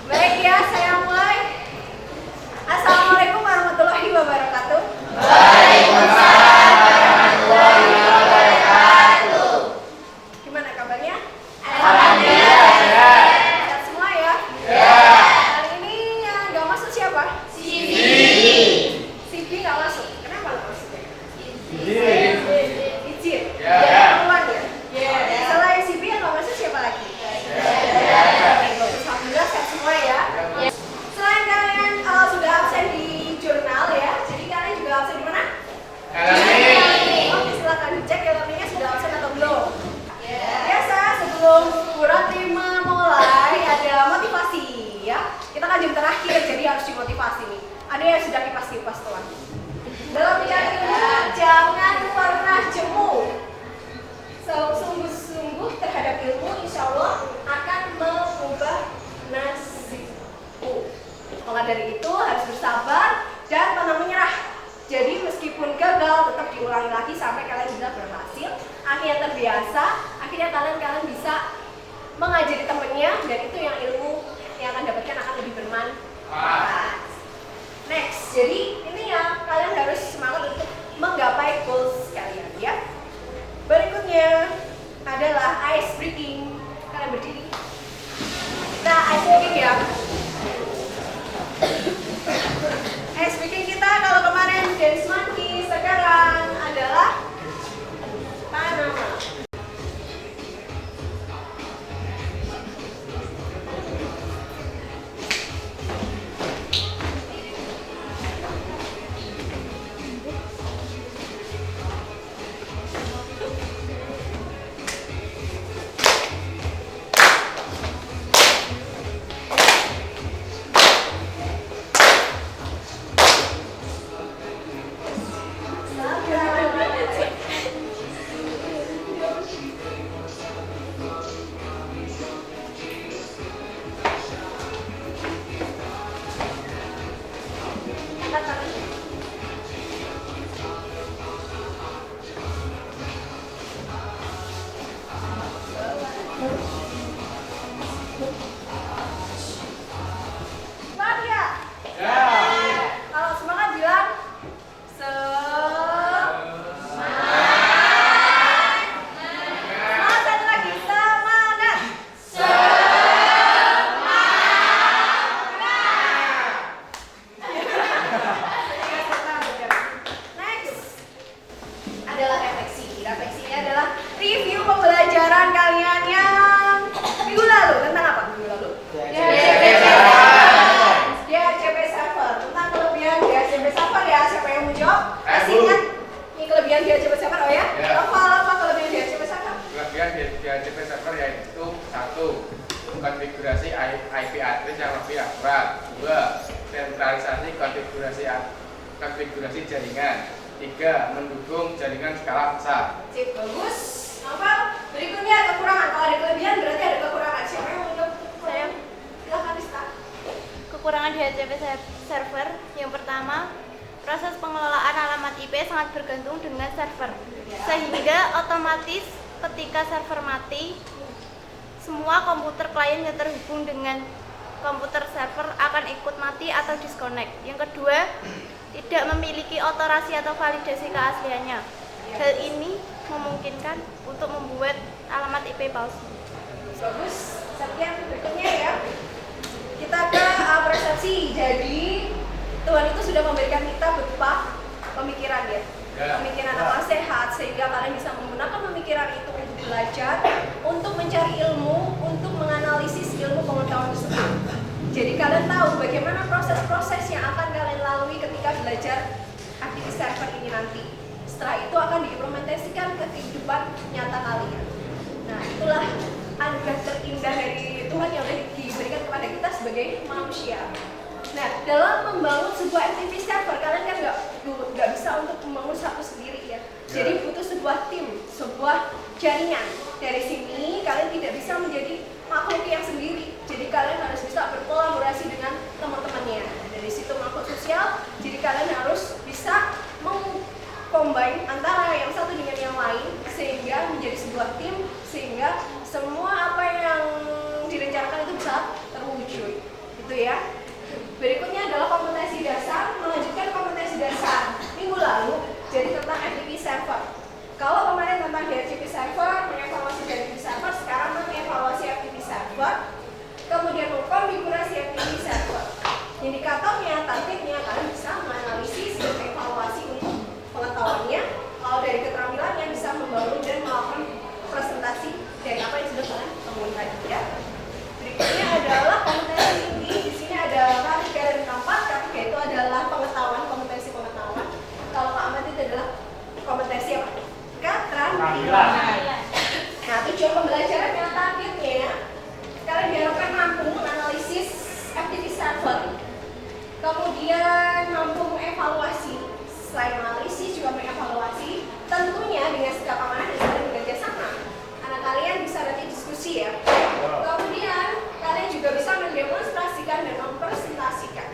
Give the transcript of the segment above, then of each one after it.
Baik ya, saya mulai. Assalamualaikum warahmatullahi wabarakatuh. Waalaikumsalam warahmatullahi wabarakatuh. Gimana kabarnya? Alhamdulillah sehat. Sehat semua ya? Ya. Hari ini yang nggak masuk siapa? Sibi nggak masuk. Kenapa nggak masuk? Izin. Ya. Keluar ya? Selain Sibi yang nggak masuk siapa lagi? Alhamdulillah sehat semua ya. Selain kalian sudah absen di jurnal ya, jadi kalian juga absen di mana? Oke, silakan dicek LMI-nya sudah absen atau belum. Biasa sebelum Bu Ratri memulai ada motivasi ya. Kita kan jam terakhir jadi harus dimotivasi nih. Ada yang sudah kipas-kipas tuan. Dalam mencari ilmu jangan pernah jemu. Sungguh-sungguh terhadap ilmu, insya Allah akan mengubah nasibmu. Maka dari itu harus bersabar dan pantang menyerah. Jadi meskipun gagal tetap diulangi lagi sampai kalian bisa berhasil. Akhirnya terbiasa, akhirnya kalian bisa mengajari temennya dan itu yang ilmu yang akan dapatkan akan lebih bermanfaat. Next, jadi ini ya kalian harus semangat untuk menggapai goals kalian ya. Berikutnya adalah ice breaking. Kalian berdiri. Nah, ice breaking ya. Ice breaking kita kalau kemarin dance monkey, sekarang adalah Panama. Semangat ya? Kalau semangat bilang semangat satu lagi, semangat. Next adalah refleksi. Refleksinya adalah review pembelajaran kalian yang minggu lalu. Tentang apa minggu lalu? DHCP server. Tentang kelebihan DHCP server ya. Siapa yang mau jawab? Masih ingat ini kelebihan DHCP server? Oh ya? Apa kelebihan DHCP server? Kelebihan DHCP server yaitu 1. Konfigurasi IP address yang lebih akurat. 2. Sentralisasi konfigurasi jaringan. 3. Mendukung jaringan skala besar. Sip, bagus. Apa? Berikutnya kekurangan. Kalau ada kelebihan berarti ada kekurangan. Siapa yang mau jawab? Saya. Silakan Rista. Kekurangan DHCP server yang pertama, proses pengelolaan alamat IP sangat bergantung dengan server, sehingga otomatis ketika server mati, semua komputer klien yang terhubung dengan komputer server akan ikut mati atau disconnect. Yang kedua, tidak memiliki otorasi atau validasi keasliannya. Hal ini memungkinkan untuk membuat alamat IP palsu. Bagus. Sekian berikutnya ya. Kita ke persepsi. Jadi Tuhan itu sudah memberikan kita berupa pemikiran ya. Pemikiran akal sehat sehingga kalian bisa menggunakan pemikiran itu untuk belajar, untuk mencari ilmu, untuk menganalisis ilmu pengetahuan tersebut. Jadi kalian tahu bagaimana proses-proses yang akan kalian lalui ketika belajar aktivitas server ini nanti. Setelah itu akan diimplementasikan ke kehidupan nyata kalian. Nah, itulah anugerah terindah dari Tuhan yang sudah diberikan kepada kita sebagai manusia. Nah, dalam membangun sebuah aktivitas server, kalian kan nggak bisa untuk membangun satu sendiri ya. Jadi butuh sebuah tim, sebuah jaringan. Dari sini kalian tidak bisa menjadi makhluk yang sendiri. Jadi kalian harus bisa berkolaborasi dengan teman-temannya. Dari situ makhluk sosial. Jadi kalian harus bisa mengcombine antara yang satu dengan yang lain sehingga menjadi sebuah tim, sehingga semua apa yang direncanakan itu bisa terwujud. Itu Indikatornya, targetnya, kalian bisa menganalisis dan evaluasi untuk pengetahuannya. Kalau dari keterampilannya bisa membangun dan melakukan presentasi dari apa yang sudah kalian temukan tadi ya. Berikutnya adalah kompetensi inti. Di sini ada K3 dan K4. K3 itu adalah pengetahuan, kompetensi pengetahuan. Kalau K4 itu adalah kompetensi apa? Keterampilan. Nah, tujuan pembelajarannya, targetnya kalian diharapkan mampu menganalisis FTP server, kemudian mampu mengevaluasi. Selain menganalisis juga mengevaluasi, tentunya dengan sikap amanah dan saling bekerja sama. Anak kalian bisa nanti diskusi ya. Kemudian kalian juga bisa mendemonstrasikan dan mempresentasikan.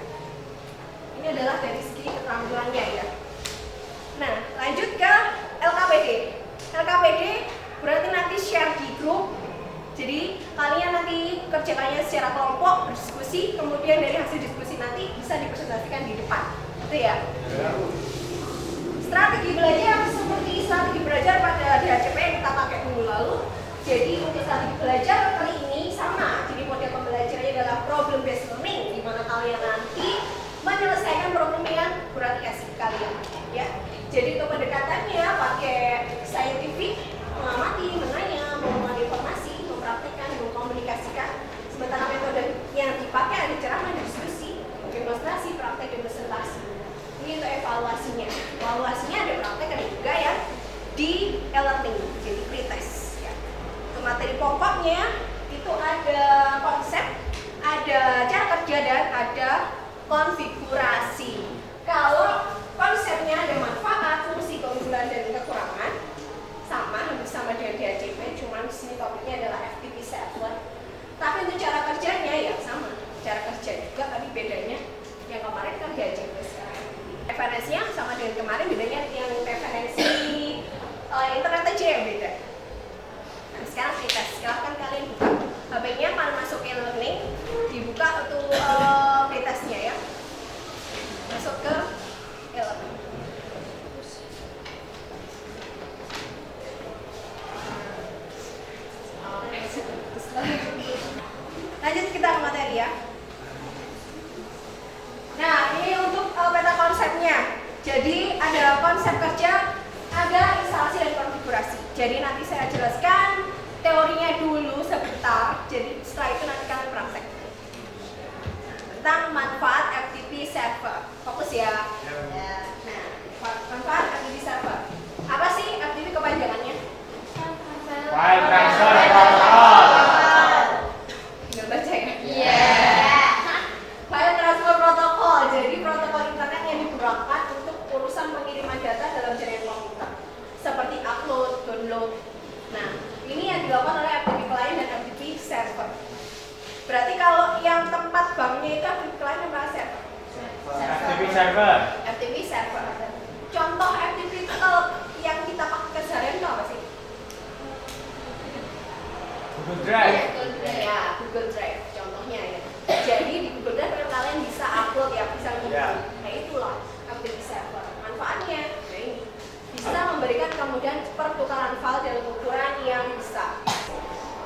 Ini adalah dari segi keterampilannya ya. Nah, lanjut ke LKPD. LKPD berarti nanti share di grup. Jadi kalian nanti kerjakannya secara kelompok, berdiskusi, kemudian dari hasil diskusi nanti bisa dipresentasikan di depan. Itu ya. Strategi belajar seperti strategi belajar pada DHCP yang kita pakai minggu lalu. Jadi untuk strategi belajar kali ini sama. Jadi model pembelajarannya adalah problem based learning, di mana kalian nanti menyelesaikan problem yang berarti kasih kalian. Ya. Jadi untuk pendekatannya pakai scientific, mengamati, menanya, mengumpulkan informasi, mempraktikkan, mengkomunikasikan. Sementara metode yang dipakai ada ceramah, diskusi, demonstrasi, praktek, dan presentasi. Ini untuk evaluasinya. Evaluasinya ada praktek ada juga ya di e-learning, jadi pretest. Ya. Untuk materi pokoknya itu ada konsep, ada cara kerja dan ada konfigurasi. Kalau konsepnya ada manfaat, fungsi, keunggulan dan kekurangan, hampir sama dengan DHCP, cuman di sini topiknya adalah FTP server. Tapi untuk cara kerjanya ya sama, cara kerja juga, tapi bedanya yang kemarin kan DHCP sekarang. Referensinya sama dengan kemarin, bedanya yang referensi internet aja yang beda. Nah, sekarang kita silahkan kalian buka HP-nya, kalian masuk e-learning, dibuka untuk pretestnya ya. Masuk ke e-learning. Lanjut kita ke materi ya. Nah, ini untuk peta konsepnya. Jadi ada konsep kerja, ada instalasi dan konfigurasi. Jadi nanti saya jelaskan teorinya dulu sebentar. Jadi setelah itu nanti kalian praktek tentang manfaat FTP server. Fokus ya. Nah, manfaat FTP server. Apa sih FTP kepanjangannya? File transfer protocol. Nggak baca ya? Iya. File transfer protocol. Jadi protokol internet yang digunakan untuk urusan pengiriman data dalam jaringan komputer, seperti upload, download. Nah, ini yang dilakukan oleh FTP client dan FTP server. Berarti kalau yang tempat banknya itu FTP client apa server? FTP server. FTP server. Contoh FTP itu kalau yang kita pakai keseharian itu apa sih? Google Drive. Ya, Google Drive contohnya ya. Jadi di Google Drive kalian bisa upload ya, bisa ngumpul. Nah itulah FTP server. Manfaatnya ya ini bisa memberikan kemudahan pertukaran file dalam ukuran yang besar.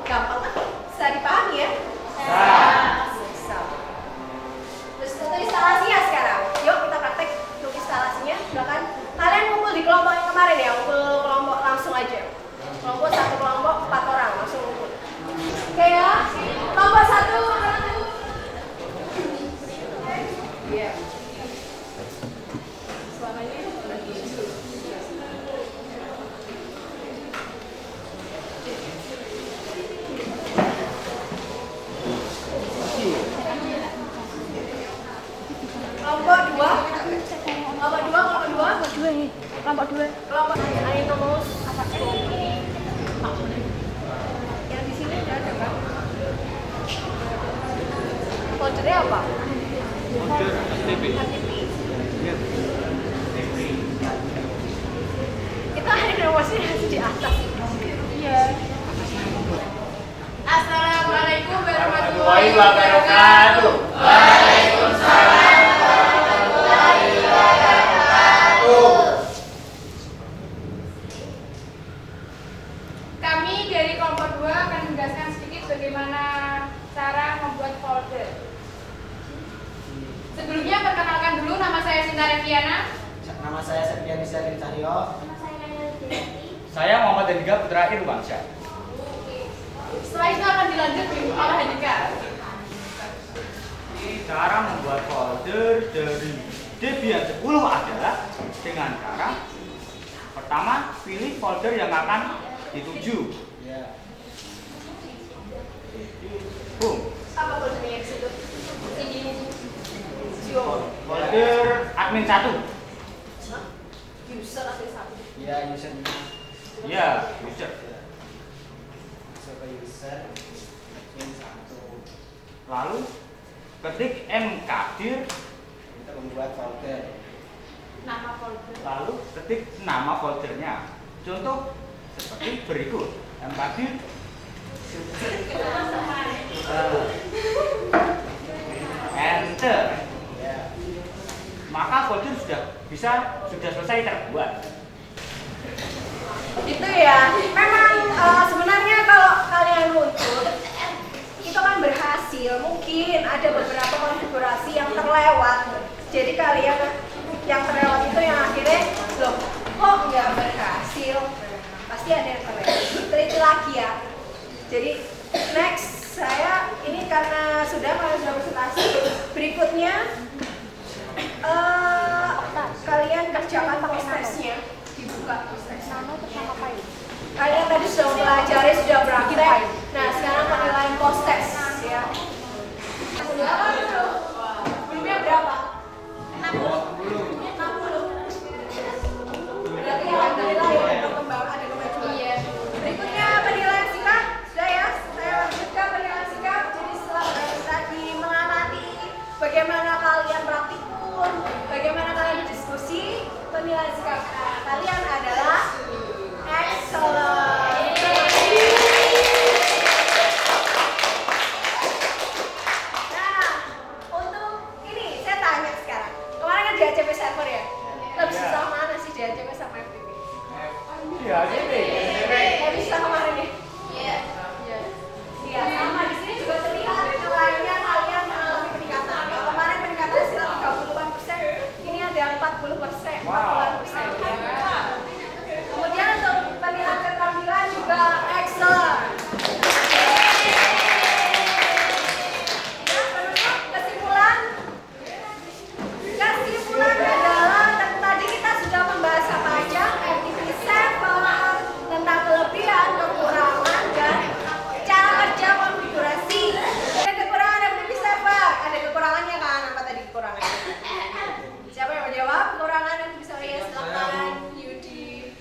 Gampang kan? Bisa dipahami ya? Bisa. Terus untuk instalasinya sekarang. Yuk kita praktek untuk instalasinya. Silakan kalian ngumpul di kelompok yang kemarin ya, ngumpul kelompok langsung aja. Kelompok satu kelompok 4 orang langsung ngumpul. Oke ya, kelompok 1 Iya. Suaranya kelompok 2 Ainomus apa ini yang di sini ada kan? Foldernya apa? Folder FTP. Itu Ainomusnya di atas. Iya. Assalamualaikum warahmatullahi wabarakatuh. Waalaikumsalam. Kami dari kelompok 2 akan menjelaskan sedikit bagaimana cara membuat folder. Sinta Reviana. Nama saya Septian Isyadir Cahyo. Nama saya Naila Jayati. Saya Muhammad Andika Putra Irwansyah. Setelah itu akan dilanjut oleh Andika. Cara membuat folder dari Debian 10 adalah dengan cara pertama, pilih folder yang akan dituju. Ya. Boom. Apa foldernya itu? Ini. Folder admin 1. User atau satu? Ya, user. Ya, user. Masuk ke user. Ini satu. Lalu ketik mkdir, Kita membuat folder. Nama folder. lalu ketik nama foldernya. Contoh seperti berikut. Mkdir enter. Ya. Maka folder sudah selesai terbuat. Itu ya, memang sebenarnya kalau kalian runtut itu kan berhasil. Mungkin ada beberapa konfigurasi yang terlewat. Jadi kalian yang terlewat itu yang akhirnya loh kok nggak berhasil. Pasti ada yang terlewat. Teliti lagi ya. Jadi next saya ini karena kalian sudah presentasi. Berikutnya kalian kerjakan prosesnya, dibuka prosesnya. Kalian tadi sudah mempelajari, sudah praktek. Nah, sekarang penilaian post test ya. Belumnya berapa? 60. Berarti yang penilaian ada kemajuan. Iya. Berikutnya penilaian sikap. Sudah ya, saya lanjutkan penilaian sikap. Jadi setelah tadi mengamati bagaimana kalian praktikum, bagaimana kalian berdiskusi, penilaian sikap kalian adalah excellent. Nah, untuk ini saya tanya sekarang. Kemarin kan di ACP server ya? Lebih susah mana sih di ACP sama FTP? Iya, jadi. Lebih susah kemarin ya? Iya. Iya, sama di sini juga terlihat nilainya kalian mengalami peningkatan. Kalau kemarin peningkatan sekitar 30-an%, ini ada 40%, 40%. Kemudian untuk penilaian keterampilan juga excellent. Ya, penutup kesimpulan. Kesimpulan adalah tadi kita sudah membahas apa aja, FTP7, tentang kelebihan, kekurangan, dan cara kerja konfigurasi. Ada kekurangan FTP server, ada kekurangannya kan? Apa tadi kekurangannya? Siapa yang mau jawab kekurangan FTP server? Ya, silakan Yudi.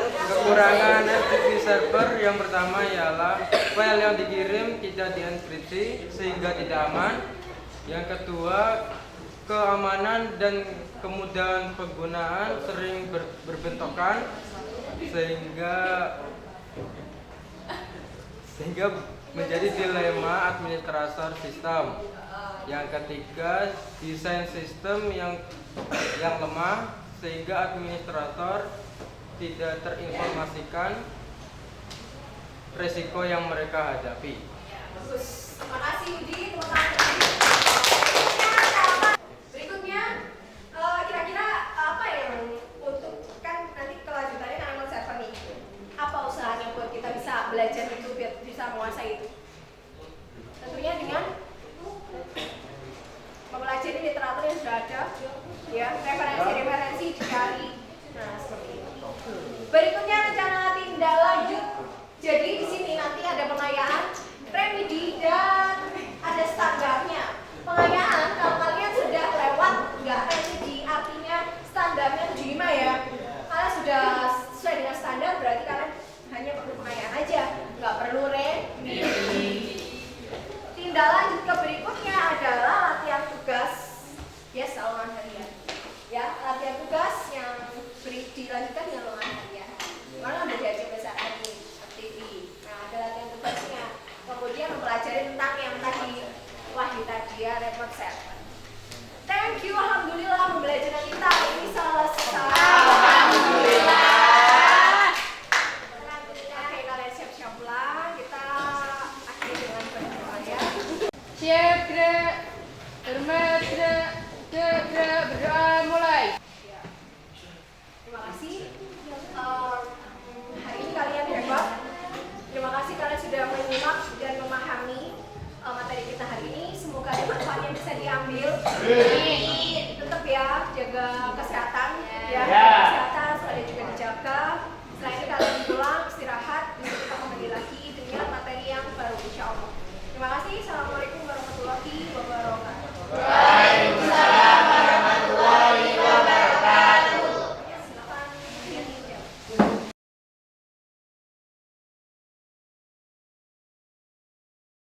Kekurangan FTP server yang pertama ialah file yang dikirim tidak dienkripsi sehingga tidak aman. Yang kedua, keamanan dan kemudahan penggunaan sering berbentrokan sehingga menjadi dilema administrator sistem. Yang ketiga, desain sistem yang lemah sehingga administrator tidak terinformasikan resiko yang mereka hadapi. Bagus. Terima kasih Yudi. Tepuk tangan. Berikutnya, kira-kira apa yang untuk kan nanti kelanjutannya kan akan server nih. Apa usahanya buat kita bisa belajar itu biar bisa menguasai itu? Tentunya dengan mempelajari literatur yang sudah ada, ya referensi dicari. Nah seperti itu. Berikutnya rencana tindak lanjut. Jadi di sini nanti ada pengayaan, remedi dan ada standar insya Allah. Terima kasih. Assalamualaikum warahmatullahi wabarakatuh.